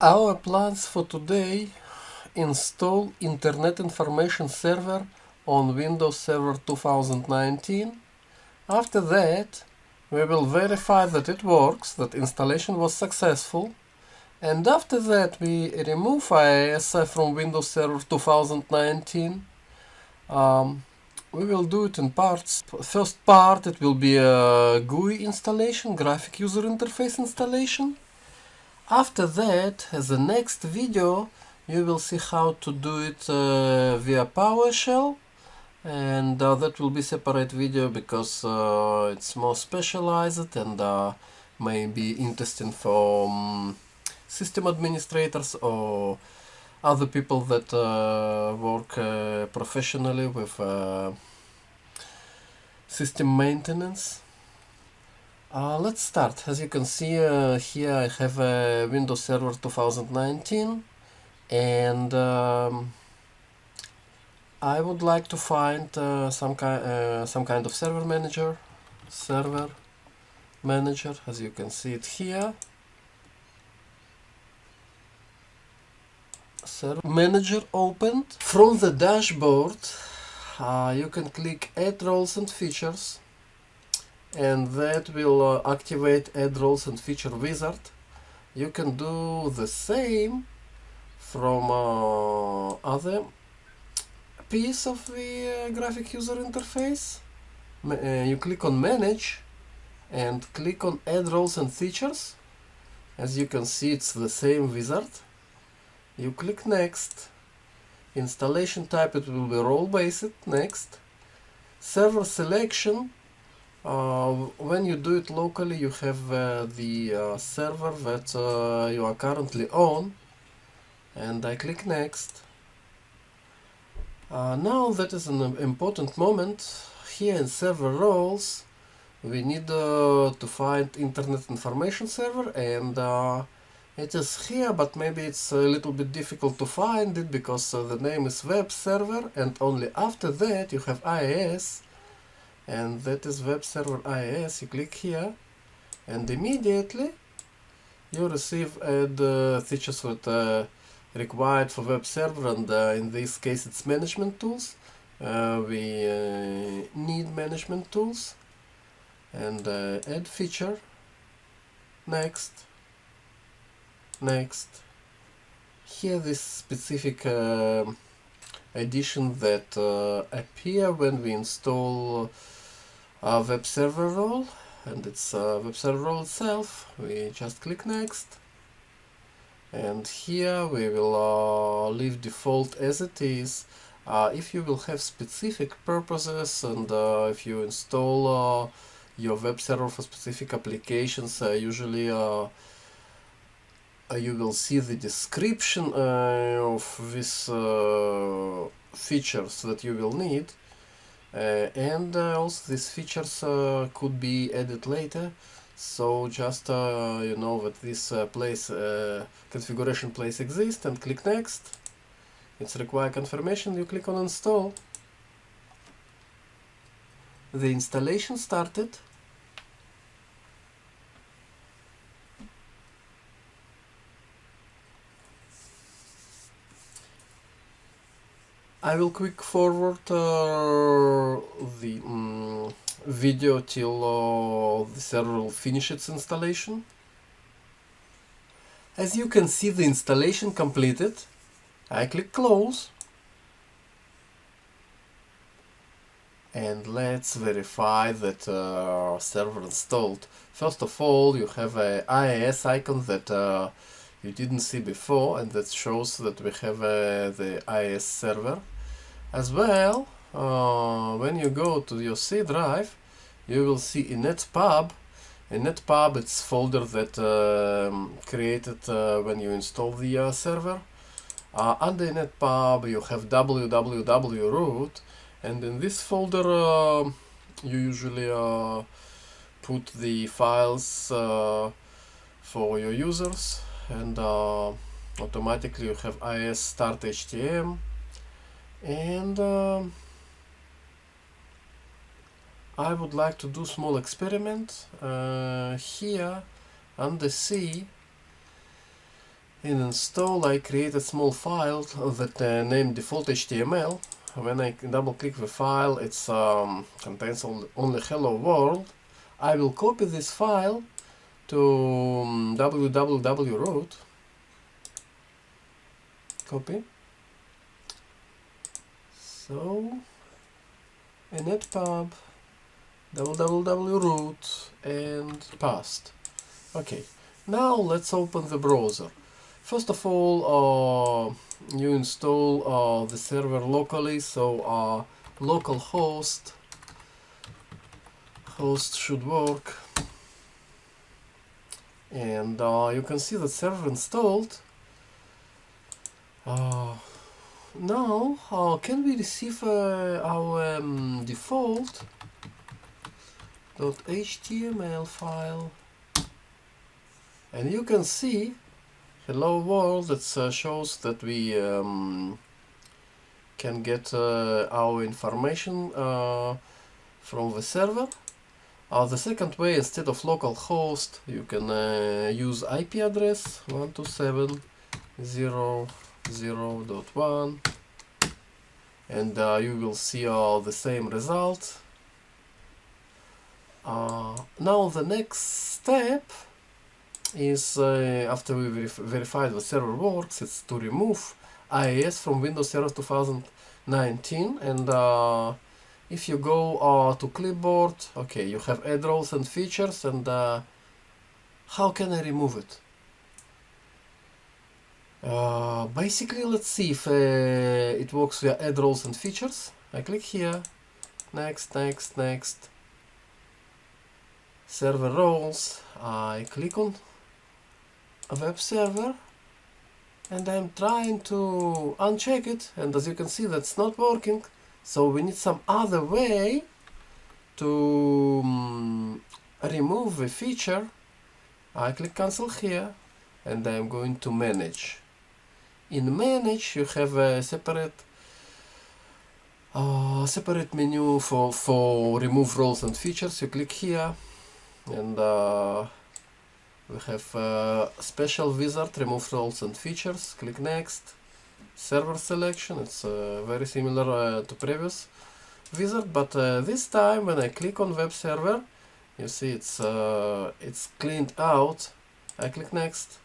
Our plans for today: install Internet Information Server on Windows Server 2019. After that, we will verify that it works, that installation was successful. And after that, we remove IIS from Windows Server 2019. We will do it in parts. First part, it will be a GUI installation, graphic user interface installation. After that, as the next video, you will see how to do it via PowerShell, and that will be separate video because it's more specialized and may be interesting for system administrators or other people that work professionally with system maintenance. Let's start. As you can see here, I have Windows Server 2019, and I would like to find some kind of server manager. Server manager, as you can see it here. Server manager opened. From the dashboard, you can click Add Roles and Features, and that will activate Add Roles and Feature Wizard. You can do the same from other piece of the graphic user interface. You click on Manage and click on Add Roles and Features. As you can see, it's the same wizard. You click Next. Installation type, it will be role-based. Next. Server selection. When you do it locally, you have the server that you are currently on, and I click Next. Now that is an important moment. Here in server roles, we need to find Internet Information Server, and it is here, but maybe it's a little bit difficult to find it because the name is web server, and only after that you have IIS, and that is web server IIS. You click here, and immediately you receive the features that required for web server, and in this case it's management tools. We need management tools, and add feature. Next. Next. Here this specific addition that appear when we install a web server role, and it's web server role itself. We just click Next, and here we will leave default as it is. If you will have specific purposes, and if you install your web server for specific applications, usually you will see the description of these features that you will need, and also these features could be added later. So just you know that this configuration place exists, and click Next. It's require confirmation. You click on Install. The installation started. I will quick forward the video till the server will finish its installation. As you can see, the installation completed. I click Close. And let's verify that server installed. First of all, you have a IIS icon that you didn't see before, and that shows that we have the IIS server. As well, when you go to your C drive, you will see inetpub. Inetpub, it's folder that created when you install the server. Under inetpub, you have www.root, and in this folder you usually put the files for your users, and automatically you have IIS start HTML, and I would like to do small experiment here under C. In install, I create a small file that named default HTML. When I double click the file, it contains only hello world. I will copy this file to www root. Copy. So, initpub www root and paste. Okay, now let's open the browser. First of all, you install the server locally, so localhost should work, and you can see the server installed. Now, can we receive our default .html file? And you can see hello world that shows that we can get our information from the server. The second way, instead of localhost, you can use IP address 127.0.0.1, and you will see the same result. Now the next step is, after we verify the server works, it's to remove IIS from Windows Server 2019. And if you go to clipboard, okay, you have add roles and features, and how can I remove it? Basically, let's see if it works via add roles and features. I click here, next, next, next, server roles. I click on a web server, and I'm trying to uncheck it, and as you can see, that's not working. So we need some other way to remove the feature. I click cancel here, and I'm going to manage. In manage, you have a separate menu for remove roles and features. You click here, and we have special wizard, remove roles and features. Click next. Server selection, it's very similar to previous wizard, but this time when I click on web server, you see it's cleaned out. I click next,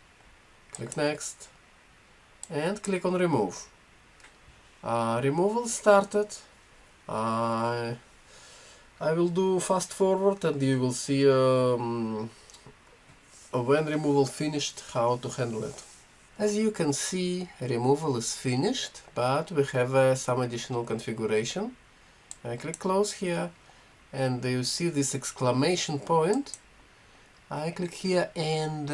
and click on remove. Removal started. I will do fast forward, and you will see when removal finished, how to handle it. As you can see, removal is finished, but we have some additional configuration. I click close here, and you see this exclamation point. I click here, and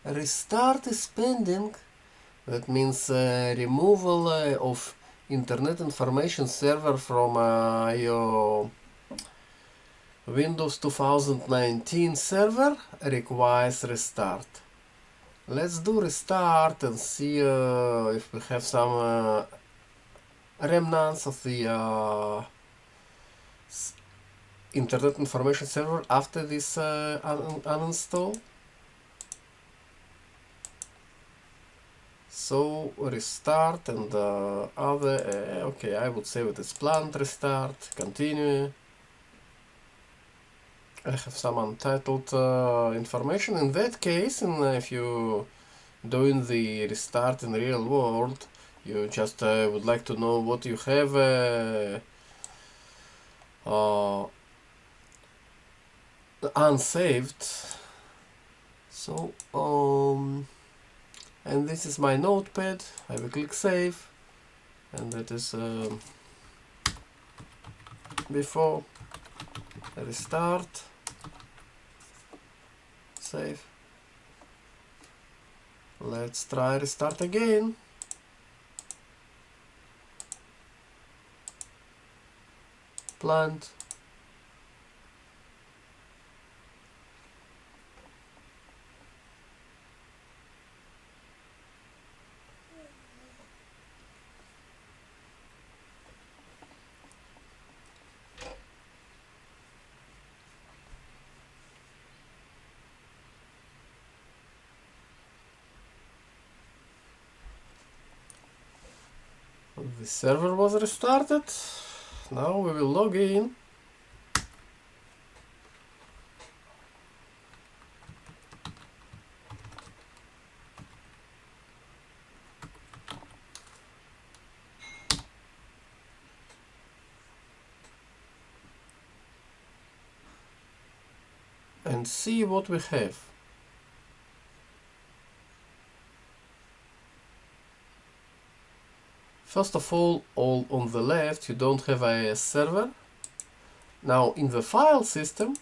restart is pending. That means removal of Internet Information Server from your Windows 2019 server requires restart. Let's do restart and see if we have some remnants of the Internet Information Server after this uninstall. So restart and other, okay, I would say with this planned restart, continue. I have some untitled information. In that case, and if you doing the restart in real world, you just would like to know what you have unsaved. So and this is my notepad. I will click save, and that is before restart. Save. Let's try restart again. Planned. The server was restarted. Now we will log in. And see what we have. First of all on the left, you don't have a server. Now in the file system,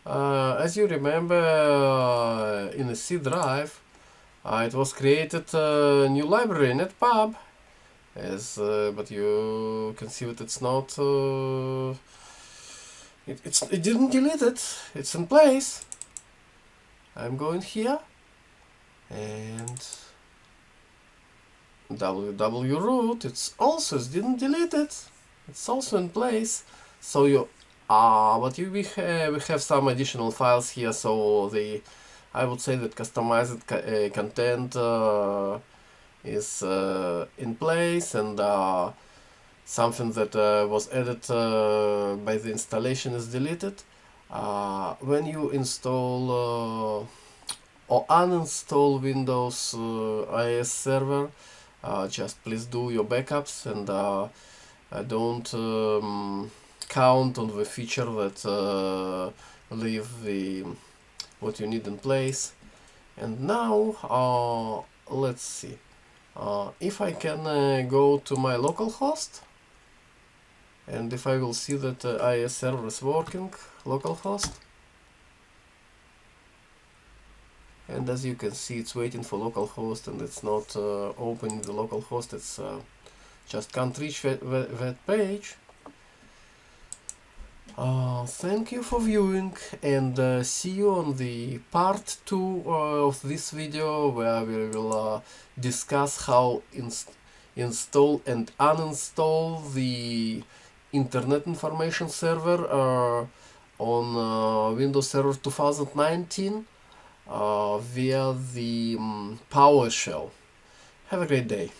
as you remember, in the C drive, it was created a new library, netpub, but you can see that it's not. It didn't delete it. It's in place. I'm going here and www root. It didn't delete it. It's also in place. So we have some additional files here. So I would say that customized content is in place, and something that was added by the installation is deleted. When you install or uninstall Windows IIS server, just please do your backups and don't count on the feature that leave what you need in place. And now let's see if I can go to my localhost, and if I will see that IIS server is working, localhost, and as you can see it's waiting for localhost and it's not opening the localhost. It's just can't reach that page. Thank you for viewing, and see you on the part 2 of this video, where we will discuss how install and uninstall the Internet Information Server on Windows Server 2019 via the PowerShell. Have a great day.